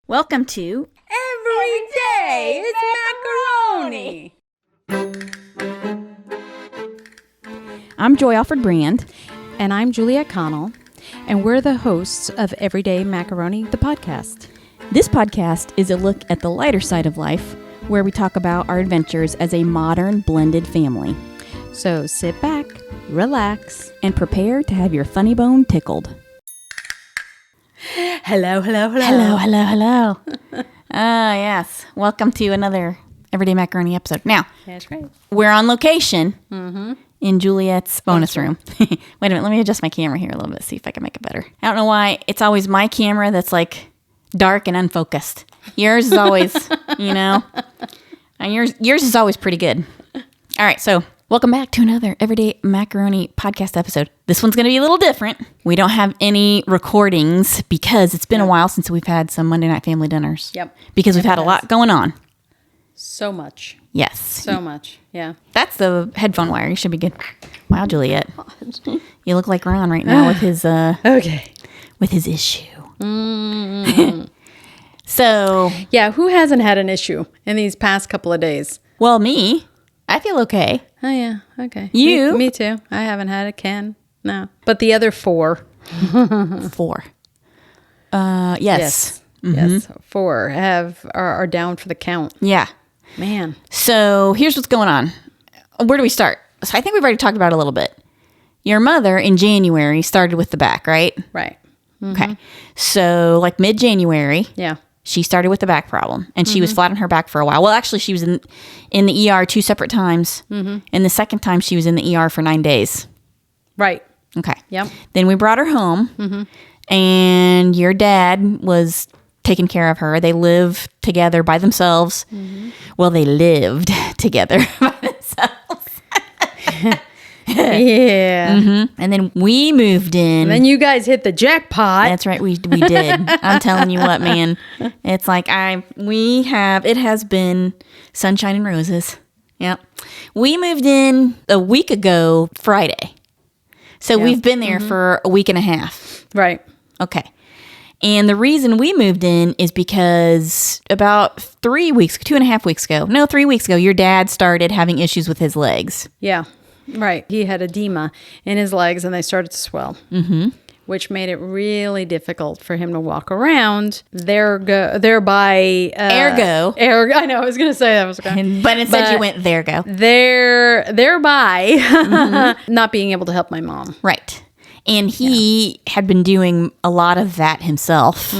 Welcome to Every Day is Macaroni. I'm Joy Alfred Brand. And I'm Juliette Connell. And we're the hosts of Everyday Macaroni, the podcast. This podcast is a look at the lighter side of life, where we talk about our adventures as a modern blended family. So sit back, relax, and prepare to have your funny bone tickled. Hello. Hello. Yes. Welcome to another Everyday Macaroni episode. Now, That's right. we're on location in Juliette's bonus room. Wait a minute. Let me adjust my camera here a little bit, see if I can make it better. I don't know why. It's always my camera that's like dark and unfocused. Yours is always, and yours is always pretty good. All right. So welcome back to another Everyday Macaroni podcast episode. This one's going to be a little different. We don't have any recordings because it's been a while since we've had some Monday night family dinners. Yep. Because we've had a lot going on. So much. Yes. So much. Yeah. That's the headphone wire. You should be good. Wow, Juliette. You look like Ron right now with his with his issue. So, yeah, who hasn't had an issue in these past couple of days? well, me, I feel okay. Oh, yeah. Okay. You? Me too. I haven't had a can. No. But the other four. 4. Yes. Yes. 4 are down for the count. Yeah. Man. So here's what's going on. Where do we start? So I think we've already talked about it a little bit. Your mother in January started with the back, right? Right. Okay. So like mid-January, Yeah. she started with the back problem, and she was flat on her back for a while. Well, actually, she was in the ER 2 separate times, and the second time she was in the ER for 9 days. Right. Okay. Yep. Then we brought her home, and your dad was taking care of her. They live together by themselves. Well, they lived together by themselves. Yeah. And then we moved in. And then you guys hit the jackpot. That's right. We did. I'm telling you what, man. It's like it has been sunshine and roses. Yep. We moved in a week ago Friday. So we've been there for a week and a half. Right. Okay. And the reason we moved in is because about 3 weeks ago, your dad started having issues with his legs. Yeah. Right. He had edema in his legs and they started to swell, which made it really difficult for him to walk around. Thereby. Ergo. I know. I was going to say that. But instead you went thereby not being able to help my mom. Right. And he had been doing a lot of that himself,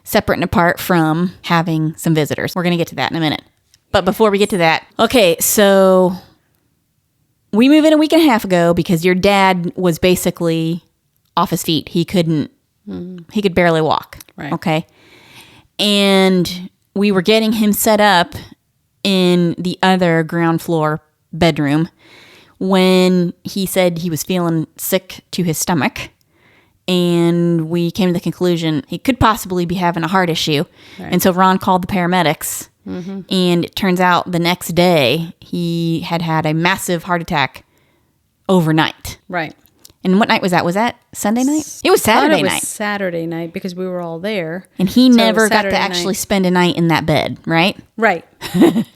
separate and apart from having some visitors. We're going to get to that in a minute. But before we get to that, okay, so we moved in a week and a half ago because your dad was basically off his feet. He could barely walk. Right. Okay. And we were getting him set up in the other ground floor bedroom when he said he was feeling sick to his stomach, and we came to the conclusion he could possibly be having a heart issue. Right. And so Ron called the paramedics, and it turns out the next day he had a massive heart attack overnight. Right. And what night was that? Was that Sunday night? It was Saturday night. Saturday night because we were all there. And he never got to actually spend a night in that bed, right? Right.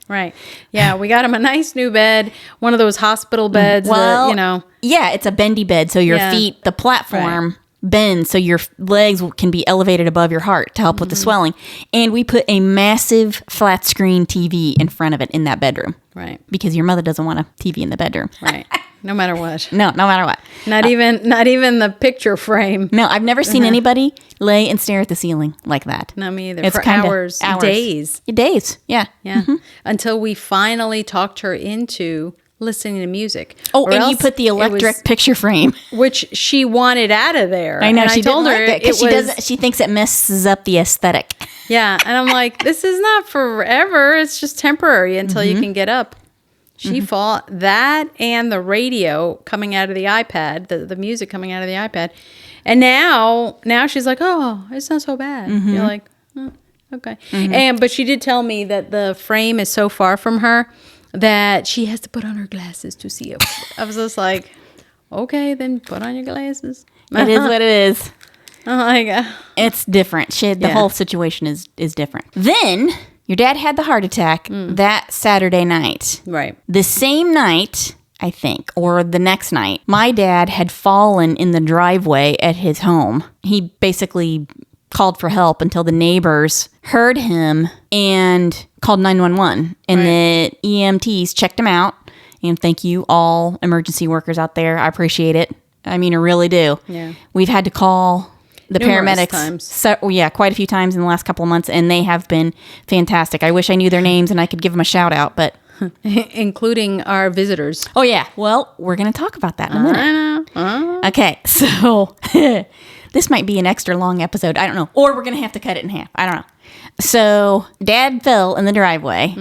Right. Yeah, we got him a nice new bed, one of those hospital beds. Well, yeah, it's a bendy bed. So your feet, the platform bends so your legs can be elevated above your heart to help with the swelling. And we put a massive flat screen TV in front of it in that bedroom. Right. Because your mother doesn't want a TV in the bedroom. Right. No matter what. No matter what. Not even the picture frame. No, I've never seen anybody lay and stare at the ceiling like that. Not me either. It's for hours. Days. Days, yeah. Yeah. Until we finally talked her into listening to music. Oh, and you put the electric picture frame, which she wanted out of there. I know, and she told her because she thinks it messes up the aesthetic. Yeah, and I'm like, this is not forever. It's just temporary until you can get up. She fought that and the radio coming out of the iPad, the music coming out of the iPad. And now she's like, oh, it's not so bad. You're like, okay. But she did tell me that the frame is so far from her that she has to put on her glasses to see it. I was just like, okay, then put on your glasses. It is what it is. Oh my God. It's different. The whole situation is different. Then your dad had the heart attack that Saturday night. Right. The same night, I think, or the next night, my dad had fallen in the driveway at his home. He basically called for help until the neighbors heard him and called 911. And the EMTs checked him out. And thank you, all emergency workers out there. I appreciate it. I mean, I really do. Yeah. We've had to call the Numerous paramedics times. quite a few times in the last couple of months, and they have been fantastic. I wish I knew their names and I could give them a shout out, but including our visitors. oh yeah, well, we're going to talk about that in a minute. I know. Okay, so this might be an extra long episode. I don't know, or we're going to have to cut it in half. I don't know. So Dad fell in the driveway,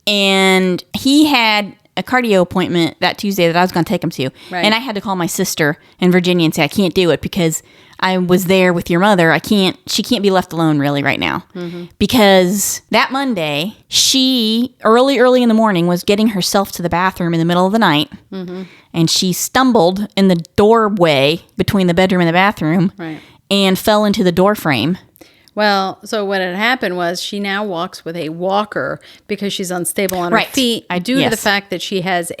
and he had a cardio appointment that Tuesday that I was going to take him to. Right. And I had to call my sister in Virginia and say, I can't do it because I was there with your mother. She can't be left alone really right now. Because that Monday, she early in the morning was getting herself to the bathroom in the middle of the night. And she stumbled in the doorway between the bedroom and the bathroom and fell into the door frame. Well, so what had happened was she now walks with a walker because she's unstable on her feet due to the fact that she has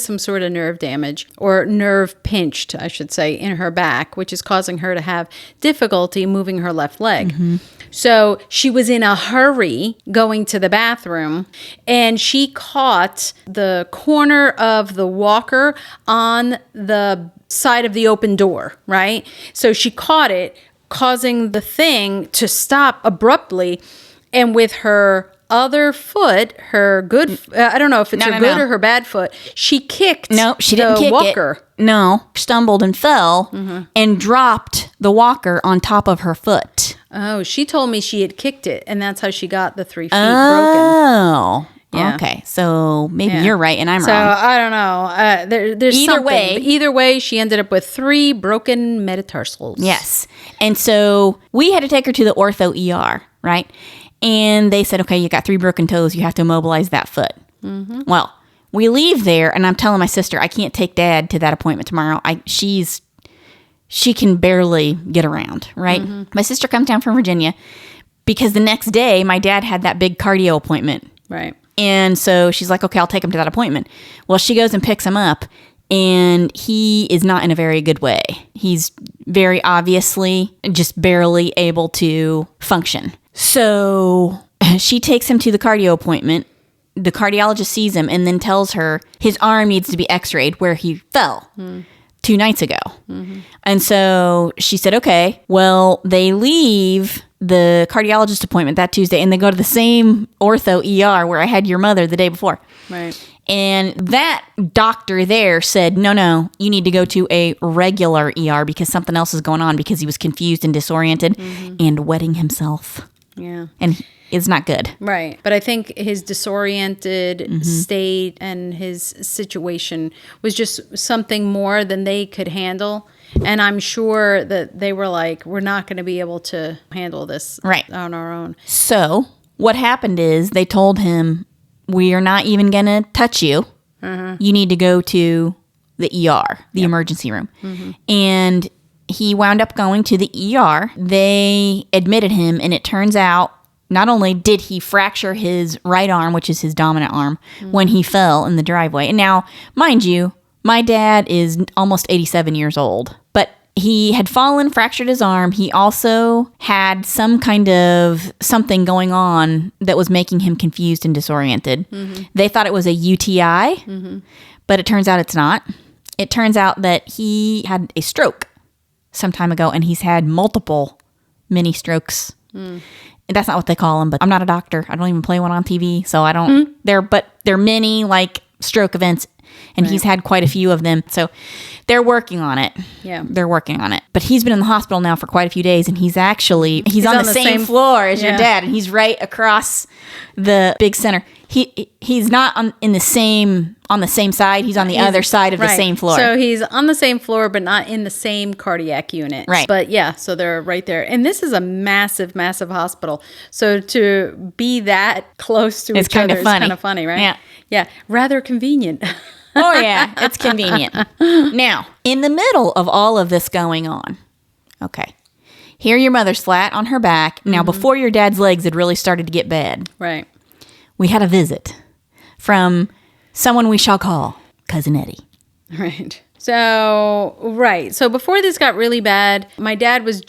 some sort of nerve damage or nerve pinched, I should say, in her back, which is causing her to have difficulty moving her left leg. So she was in a hurry going to the bathroom, and she caught the corner of the walker on the side of the open door, right? So she caught it, causing the thing to stop abruptly, and with her other foot, her good, I don't know if it's her good or her bad foot, she kicked she didn't kick walker. Stumbled and fell and dropped the walker on top of her foot. Oh, she told me she had kicked it, and that's how she got the 3 feet broken. Oh. Yeah. Okay, so maybe you're right and I'm wrong. So I don't know. There's either way, she ended up with 3 broken metatarsals. Yes, and so we had to take her to the ortho ER, right? And they said, okay, you got 3 broken toes. You have to immobilize that foot. Well, we leave there, and I'm telling my sister I can't take Dad to that appointment tomorrow. She can barely get around, right? My sister comes down from Virginia because the next day my dad had that big cardio appointment, right? And so she's like, okay, I'll take him to that appointment. Well, she goes and picks him up, and he is not in a very good way. He's very obviously just barely able to function. So she takes him to the cardio appointment. The cardiologist sees him and then tells her his arm needs to be x-rayed where he fell 2 nights ago. And so she said, okay, well, they leave the cardiologist appointment that Tuesday and they go to the same ortho ER where I had your mother the day before. Right. And that doctor there said, no, you need to go to a regular ER because something else is going on because he was confused and disoriented and wetting himself. Yeah. And it's not good. Right. But I think his disoriented state and his situation was just something more than they could handle. And I'm sure that they were like, we're not going to be able to handle this on our own. So what happened is they told him, we are not even going to touch you. You need to go to the ER, the emergency room. And he wound up going to the ER. They admitted him, and it turns out not only did he fracture his right arm, which is his dominant arm, when he fell in the driveway. And now, mind you, my dad is almost 87 years old, but he had fallen, fractured his arm. He also had some kind of something going on that was making him confused and disoriented. They thought it was a UTI, but it turns out it's not. It turns out that he had a stroke some time ago, and he's had multiple mini strokes. That's not what they call them, but I'm not a doctor. I don't even play one on TV, so I don't. They're mini like stroke events, and he's had quite a few of them. So they're working on it. Yeah, they're working on it. But he's been in the hospital now for quite a few days, and he's on the same floor as your dad, and he's right across the big center. He's not on the same side. He's on the other side of the same floor. So he's on the same floor, but not in the same cardiac unit. Right. But yeah, so they're right there. And this is a massive, massive hospital. So to be that close to each other is kind of funny, right? Yeah. Yeah. Rather convenient. Oh yeah, it's convenient. Now, in the middle of all of this going on, Okay. Here your mother's flat on her back. Now, before your dad's legs had really started to get bad, Right. we had a visit from someone we shall call Cousin Eddie. Right. So, right. So before this got really bad, my dad was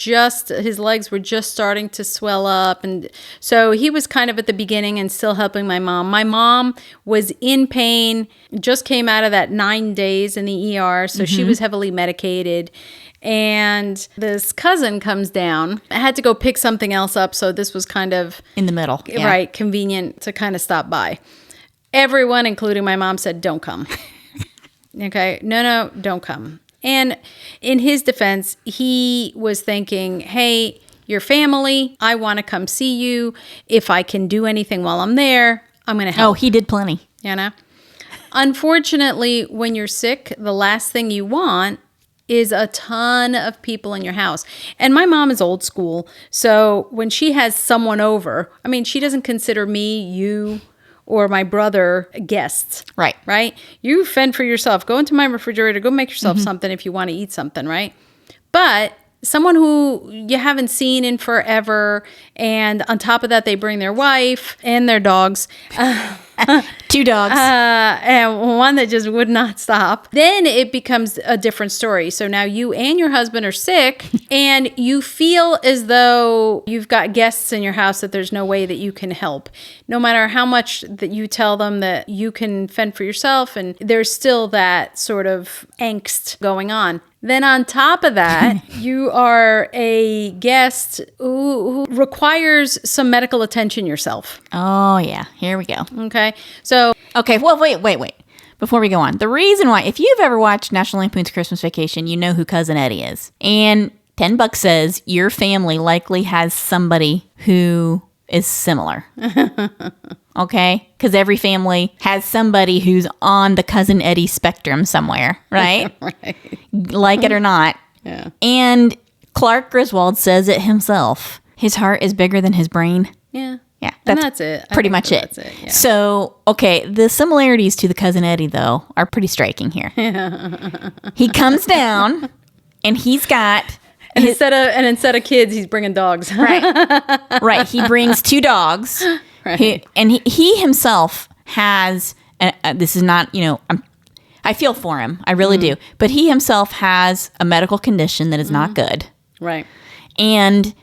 his legs were just starting to swell up. And so he was kind of at the beginning and still helping my mom. My mom was in pain, just came out of that 9 days in the ER. So she was heavily medicated. And this cousin comes down. I had to go pick something else up. So this was kind of In the middle. Yeah. right, convenient to kind of stop by. Everyone, including my mom, said, don't come. Okay, no, don't come. And in his defense, he was thinking, hey, your family, I want to come see you. If I can do anything while I'm there, I'm going to help. Oh, he did plenty. You know? Unfortunately, when you're sick, the last thing you want is a ton of people in your house. And my mom is old school. So when she has someone over, I mean, she doesn't consider me, you, or my brother guests. Right. Right? You fend for yourself. Go into my refrigerator. Go make yourself something if you want to eat something, right? But someone who you haven't seen in forever, and on top of that, they bring their wife and their dogs. 2 dogs. And one that just would not stop. Then it becomes a different story. So now you and your husband are sick and you feel as though you've got guests in your house that there's no way that you can help. No matter how much that you tell them that you can fend for yourself, and there's still that sort of angst going on. Then on top of that, you are a guest who requires some medical attention yourself. Oh, yeah. Here we go. Okay. So, Okay, well, wait. Before we go on, the reason why, if you've ever watched National Lampoon's Christmas Vacation, you know who Cousin Eddie is. And $10 says your family likely has somebody who is similar. Okay? Because every family has somebody who's on the Cousin Eddie spectrum somewhere, right? right. Like it or not. Yeah. And Clark Griswold says it himself. His heart is bigger than his brain. Yeah. Yeah, And that's it. Pretty much it. That's it. Yeah. So, okay, the similarities to the Cousin Eddie, though, are pretty striking here. He comes down, and he's got... And instead of kids, he's bringing dogs. Right. He brings 2 dogs. Right. He himself has... this is not, I feel for him. I really do. But he himself has a medical condition that is not good. Right. And...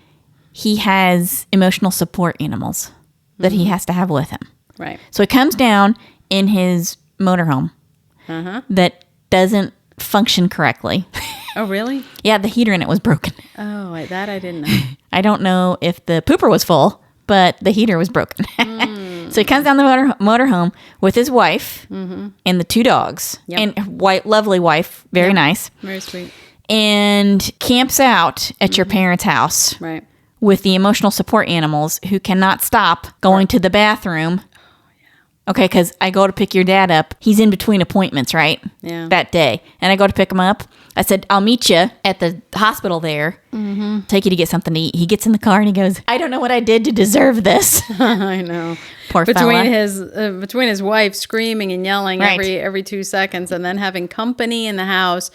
he has emotional support animals that he has to have with him. Right. So he comes down in his motorhome that doesn't function correctly. Oh, really? Yeah, the heater in it was broken. Oh, that I didn't know. I don't know if the pooper was full, but the heater was broken. So he comes down the motorhome with his wife and the 2 dogs. Yep. And lovely wife, very nice. Very sweet. And camps out at your parents' house. Right. With the emotional support animals who cannot stop going to the bathroom. Okay, because I go to pick your dad up. He's in between appointments, right? Yeah. That day. And I go to pick him up. I said, I'll meet you at the hospital there. Take you to get something to eat. He gets in the car and he goes, I don't know what I did to deserve this. I know. Poor between fella. between his wife screaming and yelling Right. every 2 seconds, and then having company in the house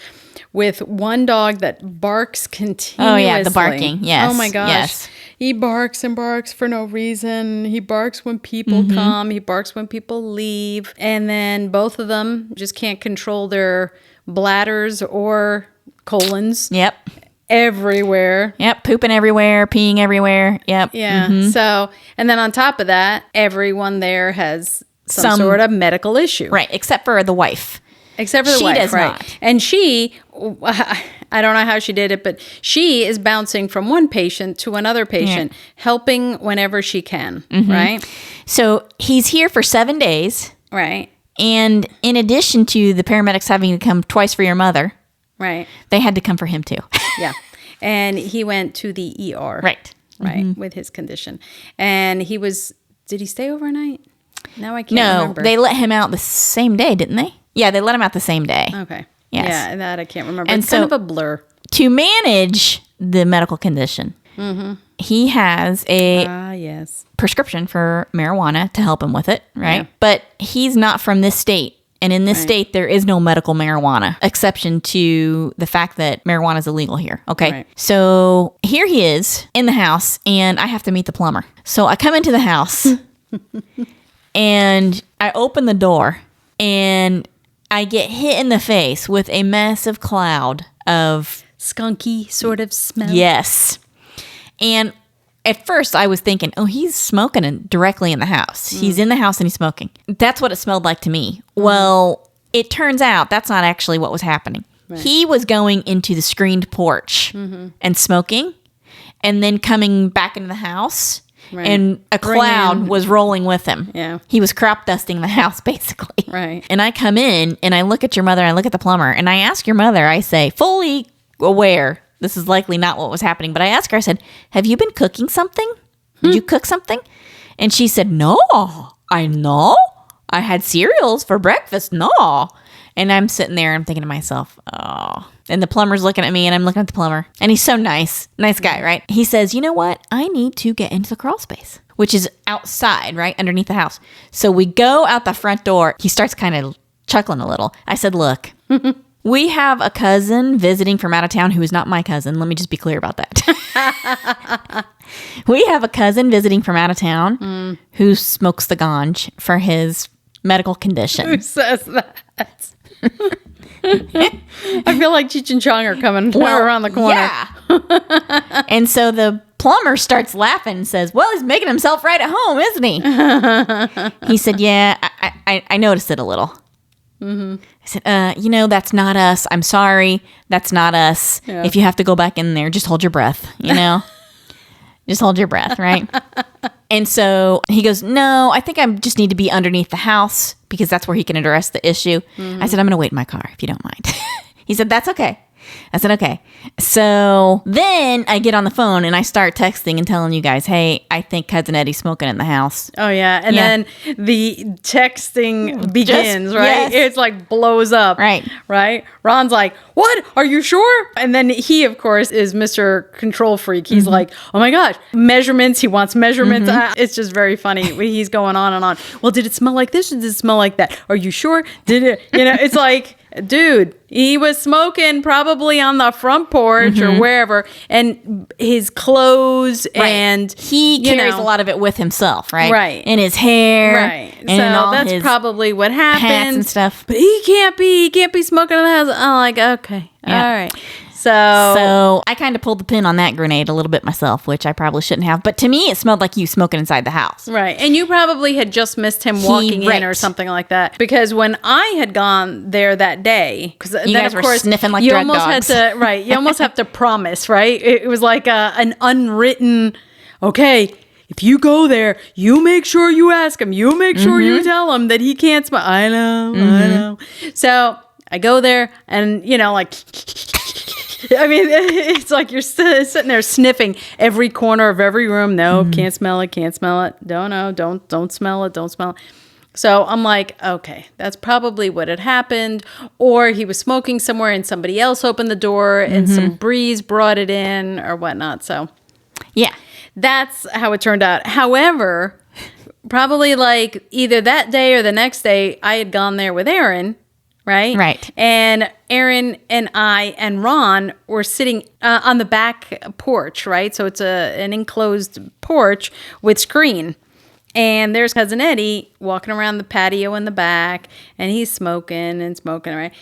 with one dog that barks continuously. Oh, yeah, the barking. Yes. Oh, my gosh. Yes. He barks and barks for no reason. He barks when people come. He barks when people leave. And then both of them just can't control their bladders or colons. Yep. Everywhere. Yep. Pooping everywhere, peeing everywhere. Yep. Yeah. So, and then on top of that, everyone there has some sort of medical issue. Right. Except for the wife. Except for the She wife, does right? not. And she, I don't know how she did it, but she is bouncing from one patient to another patient, helping whenever she can, right? So he's here for 7 days. Right. And in addition to the paramedics having to come twice for your mother, Right. they had to come for him too. Yeah. And he went to the ER. Right. Right. With his condition. And did he stay overnight? Now I can't No, remember. they let him out the same day, didn't they? Yeah, they let him out the same day. Okay. Yes. Yeah, that I can't remember. And It's kind so- of a blur. To manage the medical condition, he has a Ah, yes. prescription for marijuana to help him with it, right? Yeah. But he's not from this state And in this state, there is no medical marijuana, exception to the fact that marijuana is illegal here. Okay. Right. So here he is in the house, and I have to meet the plumber. So I come into the house and I open the door, and I get hit in the face with a massive cloud of skunky sort of smell. Yes. And at first I was thinking, oh, he's smoking directly in the house. He's in the house and he's smoking. That's what it smelled like to me. Well, it turns out that's not actually what was happening. Right. He was going into the screened porch and smoking, and then coming back into the house. Right. And a cloud was rolling with him. Yeah. He was crop dusting the house, basically. Right. And I come in, and I look at your mother, and I look at the plumber, and I ask your mother, I say, fully aware this is likely not what was happening, but I asked her, I said, have you been cooking something? Did you cook something? And she said, no, I had cereals for breakfast. No. And I'm sitting there, I'm thinking to myself, oh. And the plumber's looking at me, and I'm looking at the plumber. And he's so nice guy, right? He says, you know what? I need to get into the crawl space, which is outside, right? Underneath the house. So we go out the front door. He starts kind of chuckling a little. I said, look, we have a cousin visiting from out of town who is not my cousin. Let me just be clear about that. We have a cousin visiting from out of town who smokes the ganj for his medical condition. Who says that? I feel like Cheech and Chong are coming around the corner. Yeah. And so the plumber starts laughing and says, well, he's making himself right at home, isn't he? He said, yeah, I noticed it a little. I said, that's not us. I'm sorry. That's not us. Yeah. If you have to go back in there, just hold your breath, Just hold your breath, right? And so he goes, no, I think I just need to be underneath the house because that's where he can address the issue. I said, I'm going to wait in my car if you don't mind. He said, that's okay. I said, okay. So then I get on the phone and I start texting and telling you guys, hey, I think Cousin Eddie's smoking in the house. Oh, yeah. And then the texting begins, right? Yes. It's like blows up. Right. Right? Ron's like, what? Are you sure? And then he, of course, is Mr. Control Freak. He's like, oh my gosh, measurements. He wants measurements. It's just very funny. He's going on and on. Well, did it smell like this or did it smell like that? Are you sure? Did it? It's like, dude, he was smoking probably on the front porch or wherever, and his clothes and he carries a lot of it with himself, right? Right. In his hair. Right. And so that's probably what happened. Hats and stuff. But he can't be smoking in the house. I'm like, okay. Yeah. All right. So I kind of pulled the pin on that grenade a little bit myself, which I probably shouldn't have. But to me, it smelled like you smoking inside the house. Right. And you probably had just missed him walking in or something like that. Because when I had gone there that day, because then guys of course were sniffing like you drug almost dogs. had to, right. You almost have to promise, right? It was like an unwritten, okay, if you go there, you make sure you ask him. You make sure you tell him that he can't smell. I know. So I go there and, I mean, it's like you're sitting there sniffing every corner of every room. No, can't smell it. Don't know. Don't smell it. Don't smell it. So I'm like, okay, that's probably what had happened. Or he was smoking somewhere and somebody else opened the door and some breeze brought it in or whatnot. So yeah, that's how it turned out. However, probably like either that day or the next day, I had gone there with Aaron. Right. And Aaron and I and Ron were sitting on the back porch, right? So it's an enclosed porch with screen. And there's Cousin Eddie walking around the patio in the back, and he's smoking, right?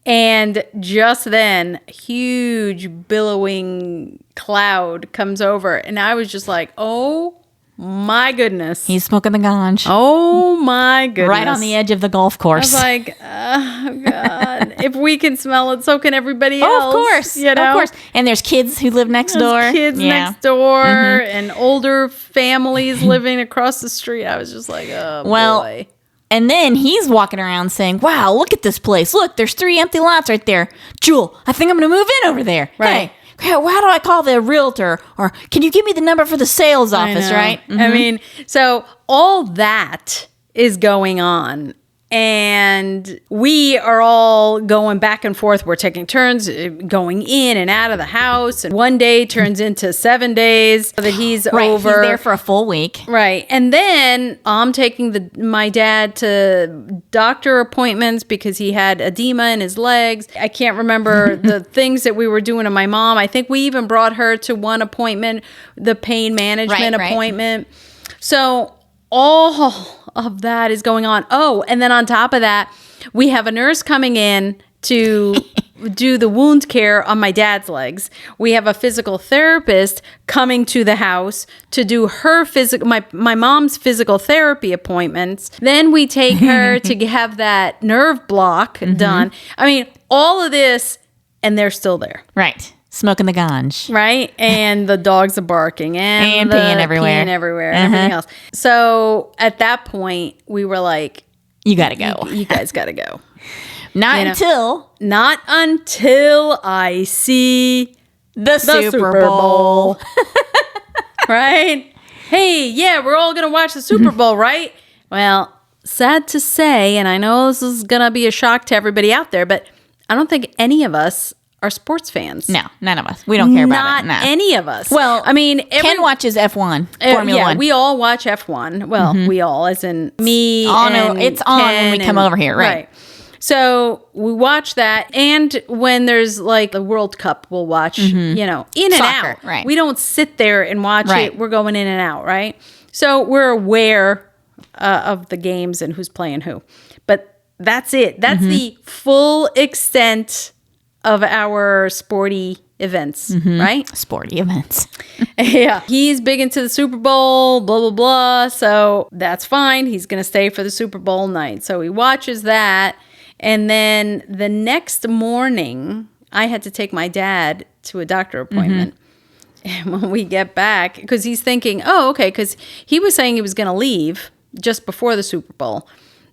And just then, a huge billowing cloud comes over, and I was just like, oh my goodness. He's smoking the ganj. Oh my goodness. Right on the edge of the golf course. I was like, oh God, if we can smell it, so can everybody else. Oh, of course. Of course. And there's kids who live next door. Kids next door and older families living across the street. I was just like, oh boy. And then he's walking around saying, wow, look at this place. Look, there's 3 empty lots right there. Jewel, I think I'm going to move in over there. Right. Hey, how do I call the realtor? Or can you give me the number for the sales office, right? I mean, so all that is going on. And we are all going back and forth. We're taking turns going in and out of the house. And one day turns into 7 days so that he's Right. over. He's there for a full week. Right. And then I'm taking my dad to doctor appointments because he had edema in his legs. I can't remember the things that we were doing to my mom. I think we even brought her to one appointment, the pain management appointment. So all of that is going on. Oh, and then on top of that, we have a nurse coming in to do the wound care on my dad's legs. We have a physical therapist coming to the house to do her my mom's physical therapy appointments. Then we take her to have that nerve block done. I mean, all of this, and they're still there. Right. Smoking the ganj. Right. And the dogs are barking and peeing everywhere. And everything else. So at that point, we were like, You got to go. You guys got to go. Not until I see the Super Bowl. Right? Hey, yeah, we're all going to watch the Super Bowl, right? Well, sad to say, and I know this is going to be a shock to everybody out there, but I don't think any of us are sports fans. No, none of us. We don't care about it. Not any of us. Well, I mean, Ken watches F1, Formula One. We all watch F1. Well, we all, as in me. No, it's on when we come over here, right? So we watch that, and when there's like the World Cup, we'll watch, in and Soccer, out. right. We don't sit there and watch it. We're going in and out, right? So we're aware of the games and who's playing who. But that's it. That's the full extent of our sporty events, right? Sporty events. Yeah. He's big into the Super Bowl, blah, blah, blah. So that's fine. He's going to stay for the Super Bowl night. So he watches that. And then the next morning, I had to take my dad to a doctor appointment. And when we get back, because he's thinking, oh, okay, because he was saying he was going to leave just before the Super Bowl.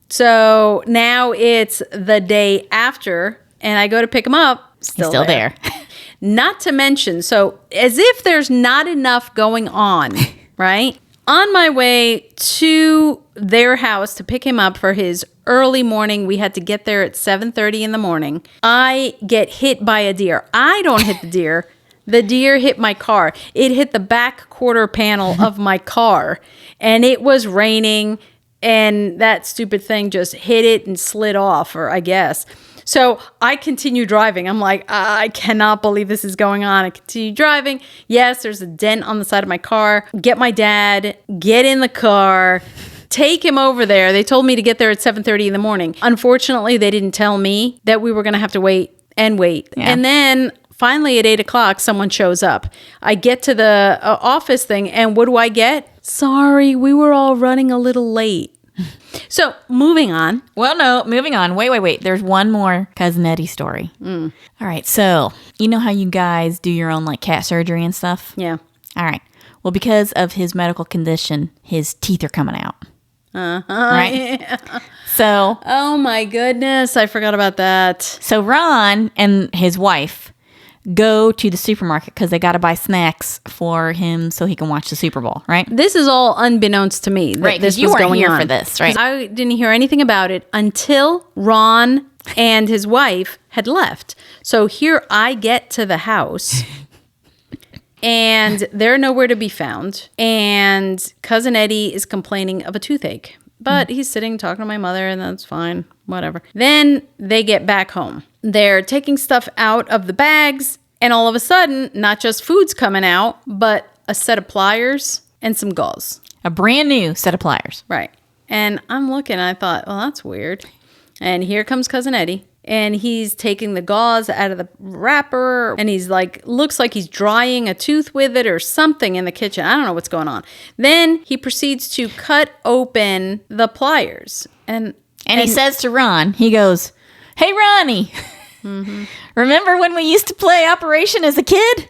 So now it's the day after. And I go to pick him up. Still there. Not to mention, so as if there's not enough going on, right? On my way to their house to pick him up for his early morning, we had to get there at 7:30 in the morning. I get hit by a deer. I don't hit the deer. The deer hit my car. It hit the back quarter panel of my car. And it was raining. And that stupid thing just hit it and slid off, or I guess. So I continue driving. I'm like, I cannot believe this is going on. I continue driving. Yes, there's a dent on the side of my car. Get my dad, get in the car, take him over there. They told me to get there at 7:30 in the morning. Unfortunately, they didn't tell me that we were going to have to wait and wait. Yeah. And then finally at 8 o'clock, someone shows up. I get to the office thing, and what do I get? Sorry, we were all running a little late. So, moving on. Well, no, moving on. Wait. There's one more Cousin Eddie story. All right, so you know how you guys do your own like cat surgery and stuff? Yeah. All right. Well, because of his medical condition, his teeth are coming out. Right? Yeah. So. Oh my goodness, I forgot about that. So Ron and his wife go to the supermarket because they got to buy snacks for him so he can watch the Super Bowl, right? This is all unbeknownst to me. Right, this you was weren't going here on. for this, right? I didn't hear anything about it until Ron and his wife had left. So here I get to the house, and they're nowhere to be found. And Cousin Eddie is complaining of a toothache. But he's sitting talking to my mother, and that's fine, whatever. Then they get back home. They're taking stuff out of the bags, and all of a sudden, not just food's coming out, but a set of pliers and some gauze. A brand new set of pliers. Right. And I'm looking, I thought, well, that's weird. And here comes Cousin Eddie. And he's taking the gauze out of the wrapper, and he's like, looks like he's drying a tooth with it or something in the kitchen. I don't know what's going on. Then he proceeds to cut open the pliers. And he says to Ron, he goes, "Hey, Ronnie, remember when we used to play Operation as a kid?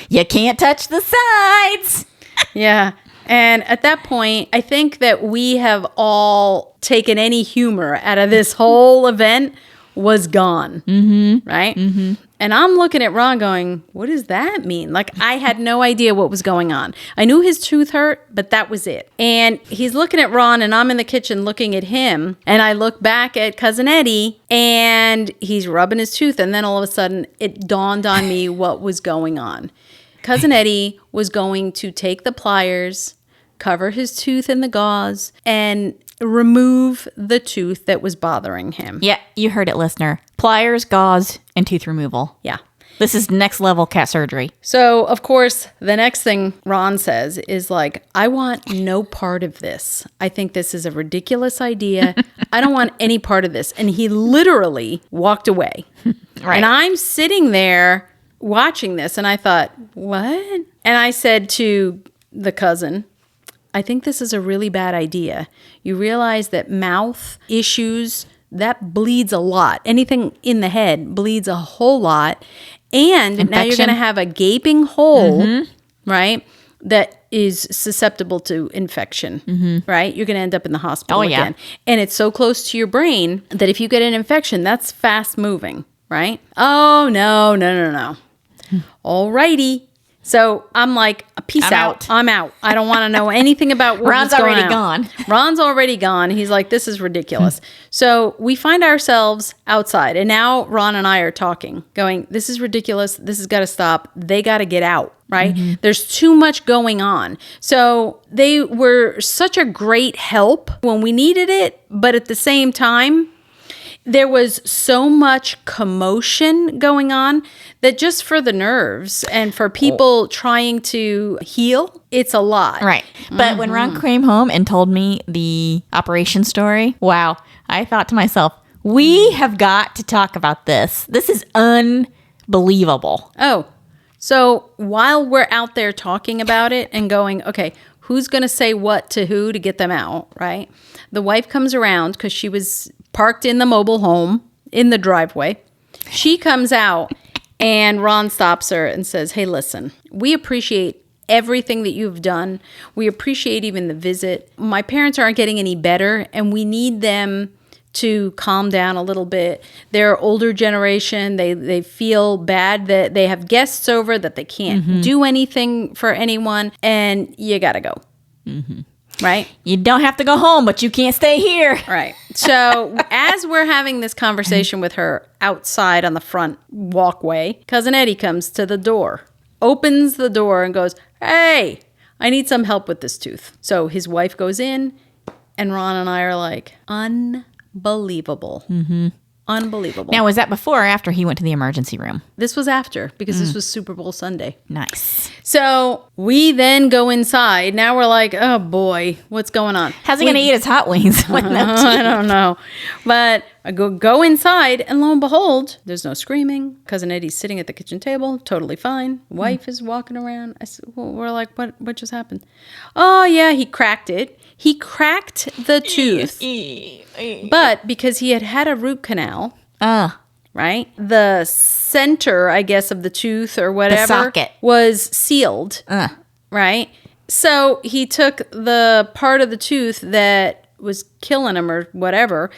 You can't touch the sides." Yeah. And at that point, I think that we have all taken any humor out of this whole event was gone. Right? And I'm looking at Ron going, what does that mean? Like, I had no idea what was going on. I knew his tooth hurt, but that was it. And he's looking at Ron, and I'm in the kitchen looking at him. And I look back at Cousin Eddie, and he's rubbing his tooth. And then all of a sudden, it dawned on me what was going on. Cousin Eddie was going to take the pliers, cover his tooth in the gauze, and remove the tooth that was bothering him. Yeah, you heard it, listener. Pliers, gauze, and tooth removal. Yeah. This is next level cat surgery. So, of course, the next thing Ron says is like, I want no part of this. I think this is a ridiculous idea. I don't want any part of this. And he literally walked away. Right. And I'm sitting there watching this, and I thought, what? And I said to the cousin, I think this is a really bad idea. You realize that mouth issues, that bleeds a lot. Anything in the head bleeds a whole lot. And Infection. now you're going to have a gaping hole, right, that is susceptible to infection, right? You're going to end up in the hospital again. And it's so close to your brain that if you get an infection, that's fast moving, right? Oh, no. All righty. So I'm like, peace out. I'm out. I don't want to know anything about what's Ron's going already on. gone. Ron's already gone. He's like, this is ridiculous. So we find ourselves outside. And now Ron and I are talking, going, this is ridiculous. This has got to stop. They got to get out, right? There's too much going on. So they were such a great help when we needed it. But at the same time, there was so much commotion going on that just for the nerves and for people trying to heal, it's a lot. Right. But when Ron came home and told me the operation story, wow, I thought to myself, we have got to talk about this. This is unbelievable. Oh, so while we're out there talking about it and going, okay, who's going to say what to who to get them out, right? The wife comes around because she was parked in the mobile home in the driveway. She comes out and Ron stops her and says, hey, listen, we appreciate everything that you've done. We appreciate even the visit. My parents aren't getting any better and we need them to calm down a little bit. They're older generation. They feel bad that they have guests over, that they can't do anything for anyone, and you got to go. Right? You don't have to go home, but you can't stay here. Right. So as we're having this conversation with her outside on the front walkway, Cousin Eddie comes to the door, opens the door and goes, hey, I need some help with this tooth. So his wife goes in and Ron and I are like, unbelievable. Unbelievable. Now, was that before or after he went to the emergency room? This was after because this was Super Bowl Sunday. Nice. So we then go inside. Now we're like, oh boy, what's going on? How's he going to eat his hot wings with no teeth? I don't know. But I go inside and lo and behold, there's no screaming. Cousin Eddie's sitting at the kitchen table, totally fine. Wife is walking around. We're like, what just happened? Oh yeah, he cracked it. He cracked the tooth. But because he had a root canal, right? The center, I guess, of the tooth or whatever the socket was sealed, right? So he took the part of the tooth that was killing him or whatever,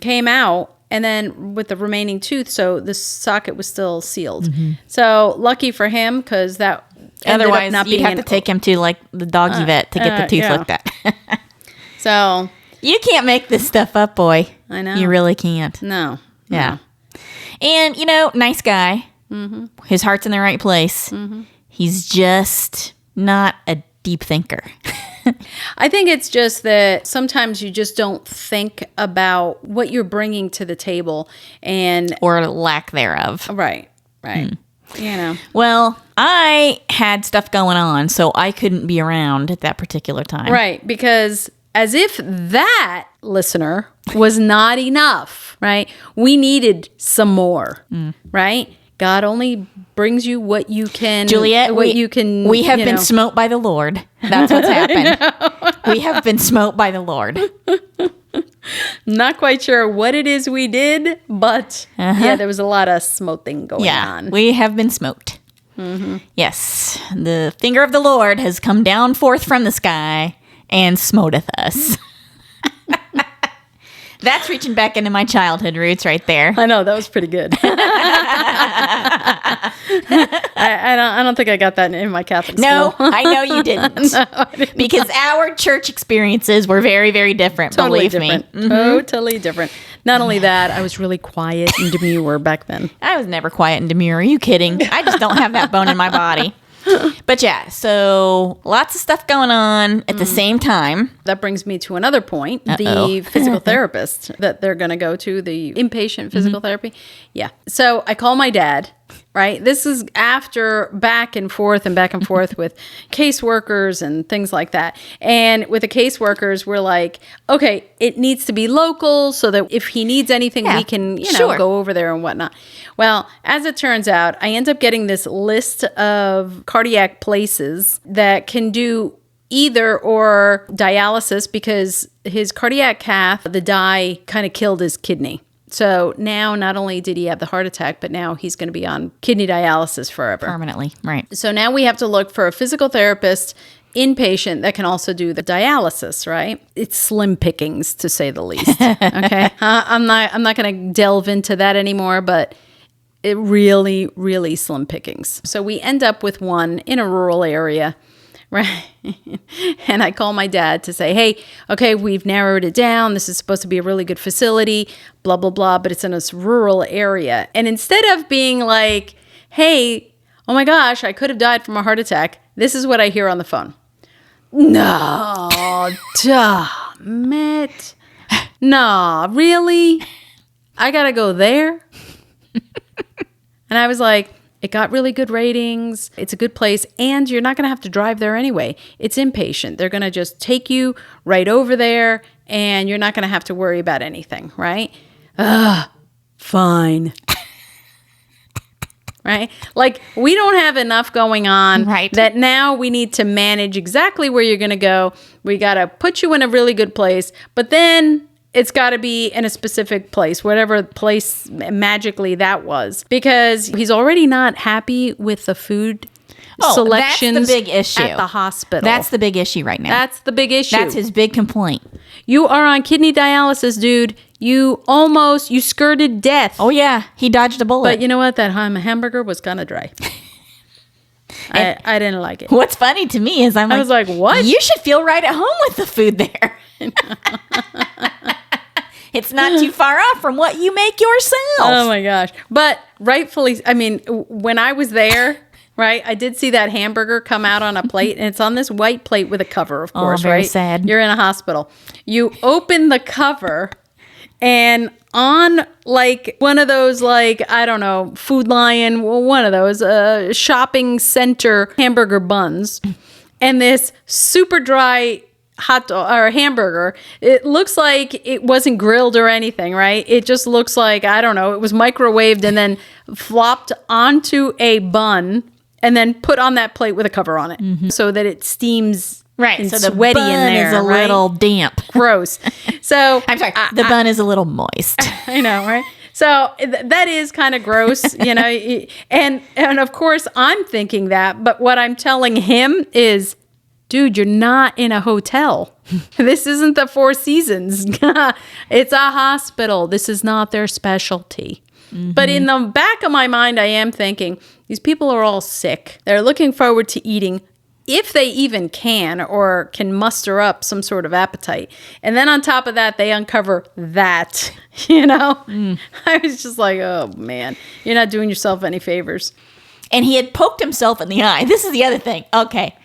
came out, and then with the remaining tooth, so the socket was still sealed. So lucky for him, because that otherwise you'd have to take him to like the doggy vet to get the tooth looked at. So you can't make this stuff up, boy. I know. You really can't. No. Yeah. And, nice guy. His heart's in the right place. He's just not a deep thinker. I think it's just that sometimes you just don't think about what you're bringing to the table or lack thereof. Right. Well, I had stuff going on, so I couldn't be around at that particular time. Right, because as if that, listener, was not enough, right? We needed some more, right? God only brings you what you can, Juliet. We have been smote by the Lord. That's what's happened. We have been smote by the Lord. Not quite sure what it is we did, but yeah, there was a lot of smoting going on. We have been smoked. Yes, the finger of the Lord has come down forth from the sky and smoteth us. That's reaching back into my childhood roots right there. I know, that was pretty good. I don't think I got that in my Catholic No, school. I know you didn't. No, I didn't. Because our church experiences were very, very different, Totally believe different. me. Totally different. Not only that, I was really quiet and demure back then. I was never quiet and demure. Are you kidding? I just don't have that bone in my body. But yeah, so lots of stuff going on at the same time. That brings me to another point. The physical therapist that they're going to go to, the inpatient physical therapy. Yeah. So I call my dad, right? This is after back and forth with caseworkers and things like that. And with the caseworkers, we're like, okay, it needs to be local so that if he needs anything, we can, go over there and whatnot. Well, as it turns out, I end up getting this list of cardiac places that can do either or dialysis because his cardiac cath, the dye kind of killed his kidney. So now not only did he have the heart attack, but now he's going to be on kidney dialysis forever. Permanently, right. So now we have to look for a physical therapist inpatient that can also do the dialysis, right? It's slim pickings, to say the least. Okay. I'm not going to delve into that anymore, but it really, really slim pickings. So we end up with one in a rural area, right? And I call my dad to say, hey, okay, we've narrowed it down. This is supposed to be a really good facility, blah, blah, blah, but it's in this rural area. And instead of being like, hey, oh my gosh, I could have died from a heart attack, this is what I hear on the phone. No, damn it. No, really? I got to go there? And I was like, it got really good ratings. It's a good place. And you're not going to have to drive there anyway. It's inpatient. They're going to just take you right over there and you're not going to have to worry about anything, right? Fine. Right? Like, we don't have enough going on that now we need to manage exactly where you're going to go. We got to put you in a really good place, but then it's got to be in a specific place, whatever place magically that was, because he's already not happy with the food selections. That's the big issue at the hospital. That's the big issue right now. That's the big issue. That's his big complaint. You are on kidney dialysis, dude. You skirted death. Oh yeah, he dodged a bullet. But you know what? That hamburger was kind of dry. I didn't like it. What's funny to me is I was like, what? You should feel right at home with the food there. It's not too far off from what you make yourself. Oh my gosh. But rightfully, I mean, when I was there, right, I did see that hamburger come out on a plate, and it's on this white plate with a cover, of course, very right? sad. You're in a hospital. You open the cover, and on like one of those, like, I don't know, Food Lion, one of those shopping center hamburger buns, and this super dry hot dog or hamburger. It looks like it wasn't grilled or anything, right? It just looks like, I don't know, it was microwaved and then flopped onto a bun and then put on that plate with a cover on it so that it steams. Right, and so the sweaty bun in there, is a little damp. Gross. So I'm sorry, the bun is a little moist. I know, right? So that is kind of gross, you know. And of course, I'm thinking that, but what I'm telling him is, dude, you're not in a hotel. This isn't the Four Seasons. It's a hospital. This is not their specialty. Mm-hmm. But in the back of my mind, I am thinking, these people are all sick. They're looking forward to eating, if they even can or can muster up some sort of appetite. And then on top of that, they uncover that, you know? I was just like, oh, man, you're not doing yourself any favors. And he had poked himself in the eye. This is the other thing. Okay.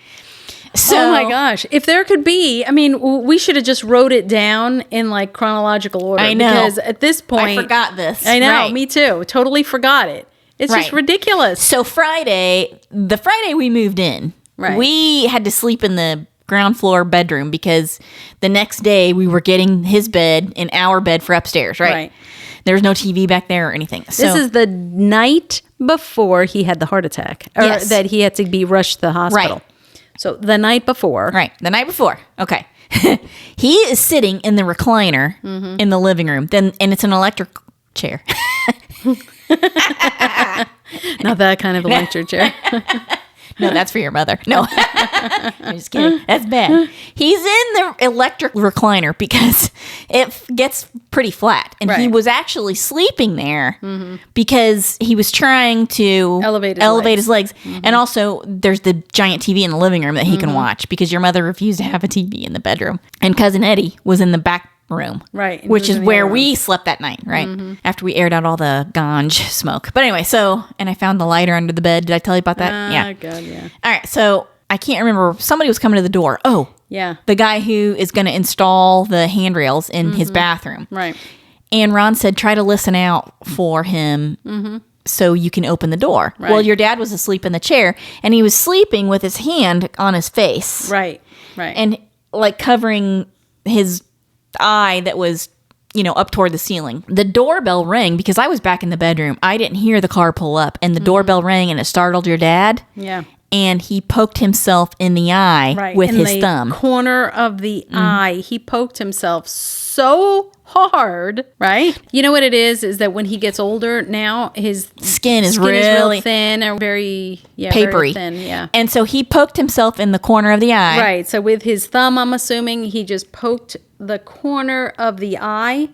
So, oh my gosh. If there could be, I mean, we should have just wrote it down in like chronological order. I know. Because at this point. I forgot this. I know, right. Me too. Totally forgot it. It's just ridiculous. So the Friday we moved in, we had to sleep in the ground floor bedroom because the next day we were getting his bed and our bed for upstairs, right? There was no TV back there or anything. So, this is the night before he had the heart attack. Or that he had to be rushed to the hospital. Right. So the night before. Right. The night before. Okay. He is sitting in the recliner in the living room. And it's an electric chair. Not that kind of electric chair. No, that's for your mother. No, I'm just kidding. That's bad. He's in the electric recliner because it gets pretty flat. And he was actually sleeping there because he was trying to elevate his legs. And also, there's the giant TV in the living room that he can watch because your mother refused to have a TV in the bedroom. And Cousin Eddie was in the back room, right, which is where we slept that night, right, after we aired out all the ganj smoke. But anyway, and I found the lighter under the bed. Did I tell you about that? Yeah, good, yeah. All right, so I can't remember. Somebody was coming to the door. Oh, yeah, the guy who is going to install the handrails in his bathroom, right. And Ron said, try to listen out for him so you can open the door. Right. Well, your dad was asleep in the chair, and he was sleeping with his hand on his face, right, and like covering his eye that was, up toward the ceiling. The doorbell rang because I was back in the bedroom. I didn't hear the car pull up, and the doorbell rang, and it startled your dad. Yeah. And he poked himself in the eye with his thumb. Corner of the eye. He poked himself so hard, right? You know what it is that when he gets older now, his skin is real really thin and very papery. very thin, And so he poked himself in the corner of the eye. Right. So with his thumb, I'm assuming he just poked the corner of the eye.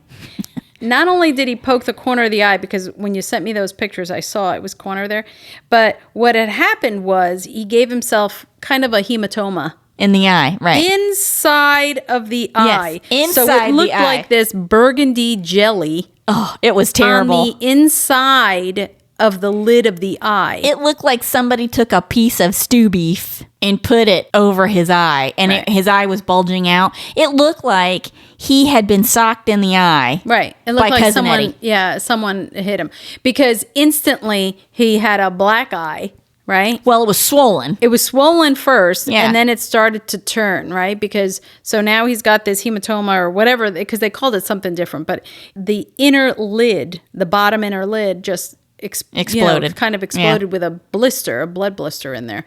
Not only did he poke the corner of the eye, because when you sent me those pictures, I saw it was corner there, but what had happened was he gave himself kind of a hematoma. In the eye, right. Inside of the eye. Inside so it looked the eye. like this burgundy jelly. Oh, it was terrible. On the inside of the lid of the eye. It looked like somebody took a piece of stew beef and put it over his eye, and his eye was bulging out. It looked like he had been socked in the eye. Right. It looked like Cousin Eddie. someone hit him. Because instantly he had a black eye. Right? Well, it was swollen. It was swollen first, and then it started to turn, right? Because, so now he's got this hematoma or whatever, because they called it something different, but the inner lid, the bottom inner lid just exploded. Kind of exploded with a blister, a blood blister in there.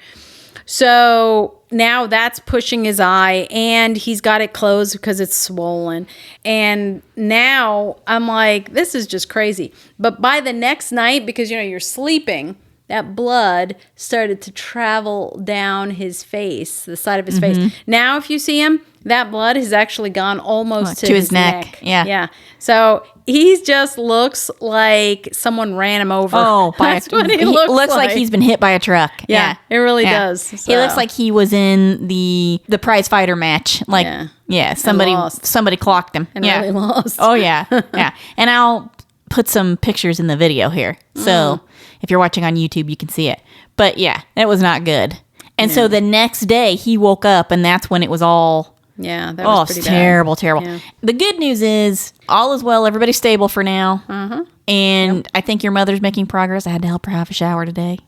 So now that's pushing his eye, and he's got it closed because it's swollen. And now I'm like, this is just crazy. But by the next night, because, you're sleeping, that blood started to travel down his face, the side of his face. Now, if you see him, that blood has actually gone almost to his neck. Yeah. So he just looks like someone ran him over. Oh, that's what he looks like he's been hit by a truck. Yeah, it really does. So. He looks like he was in the prize fighter match. Like, somebody clocked him. And really lost. Oh, yeah. Yeah. And I'll put some pictures in the video here. So if you're watching on YouTube, you can see it. But yeah, it was not good. And so the next day he woke up, and that's when it was all... Yeah, that was pretty bad. Terrible. Yeah. The good news is all is well. Everybody's stable for now. And I think your mother's making progress. I had to help her have a shower today.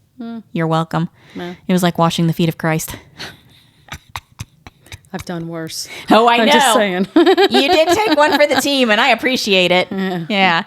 You're welcome. Yeah. It was like washing the feet of Christ. I've done worse. Oh, I know. I'm just saying. You did take one for the team, and I appreciate it. Yeah.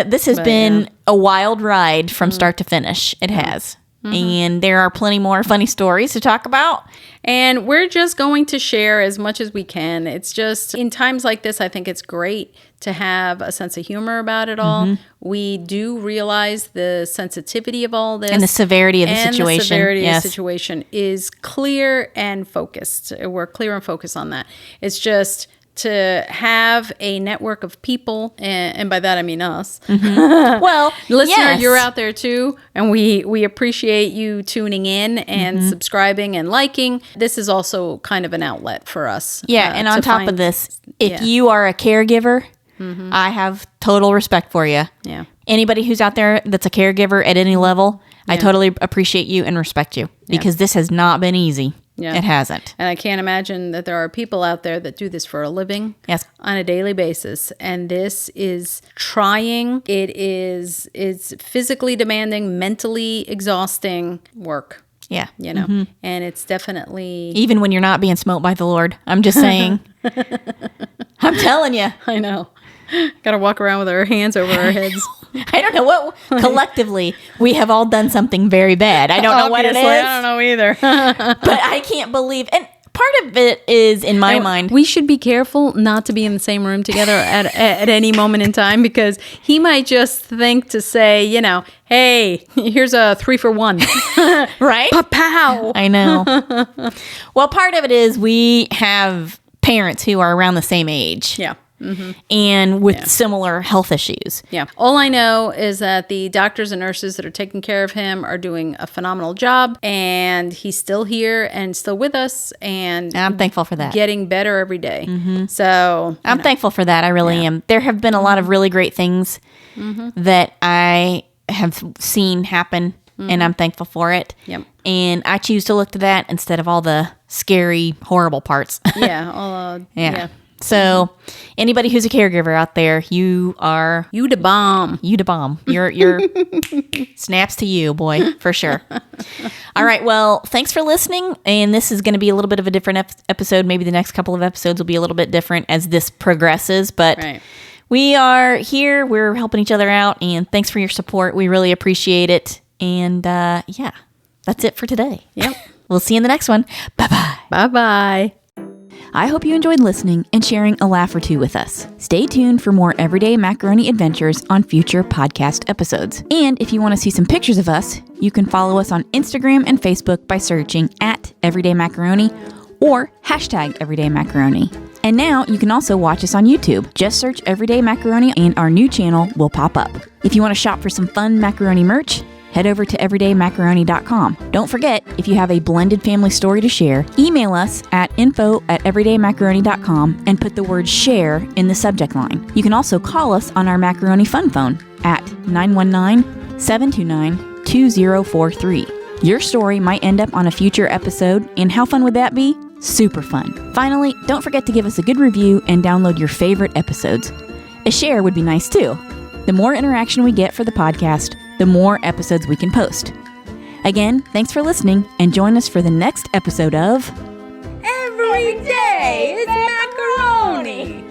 This has been a wild ride from start to finish. It has. And there are plenty more funny stories to talk about. And we're just going to share as much as we can. It's just, in times like this, I think it's great to have a sense of humor about it all. We do realize the sensitivity of all this. And the severity of the situation. The severity of the situation is clear and focused. We're clear and focused on that. It's just to have a network of people, and by that I mean us. Well, listener, you're out there too, and we appreciate you tuning in and subscribing and liking. This is also kind of an outlet for us. Yeah, and on top of this, if you are a caregiver, I have total respect for you. Yeah. Anybody who's out there that's a caregiver at any level, I totally appreciate you and respect you, because this has not been easy. Yeah. It hasn't. And I can't imagine that there are people out there that do this for a living on a daily basis. And this is trying. It's physically demanding, mentally exhausting work. Yeah. And it's definitely... Even when you're not being smoked by the Lord. I'm just saying. I'm telling you. I know. Got to walk around with our hands over our heads. I don't know what, collectively, we have all done something very bad. I don't know what it is. I don't know either. But I can't believe, and part of it is, in my mind, we should be careful not to be in the same room together at any moment in time, because he might just think to say, hey, here's a 3-for-1. right? Pa-pow. I know. Well, part of it is we have parents who are around the same age. Yeah. Mm-hmm. And with similar health issues. Yeah. All I know is that the doctors and nurses that are taking care of him are doing a phenomenal job, and he's still here and still with us, and I'm thankful for that. Getting better every day. Mm-hmm. So I'm thankful for that. I really am. There have been a lot of really great things that I have seen happen, and I'm thankful for it. Yep. And I choose to look to that instead of all the scary, horrible parts. Yeah. So, anybody who's a caregiver out there, you the bomb. You the bomb. You're snaps to you, boy, for sure. All right. Well, thanks for listening. And this is going to be a little bit of a different episode. Maybe the next couple of episodes will be a little bit different as this progresses. But we are here. We're helping each other out. And thanks for your support. We really appreciate it. And that's it for today. Yep. We'll see you in the next one. Bye-bye. Bye-bye. I hope you enjoyed listening and sharing a laugh or two with us. Stay tuned for more Everyday Macaroni adventures on future podcast episodes. And if you want to see some pictures of us, you can follow us on Instagram and Facebook by searching @EverydayMacaroni or #EverydayMacaroni. And now you can also watch us on YouTube. Just search Everyday Macaroni and our new channel will pop up. If you want to shop for some fun macaroni merch, head over to everydaymacaroni.com. Don't forget, if you have a blended family story to share, email us at info@everydaymacaroni.com and put the word share in the subject line. You can also call us on our Macaroni Fun Phone at 919-729-2043. Your story might end up on a future episode, and how fun would that be? Super fun. Finally, don't forget to give us a good review and download your favorite episodes. A share would be nice too. The more interaction we get for the podcast, the more episodes we can post. Again, thanks for listening, and join us for the next episode of Every day is macaroni.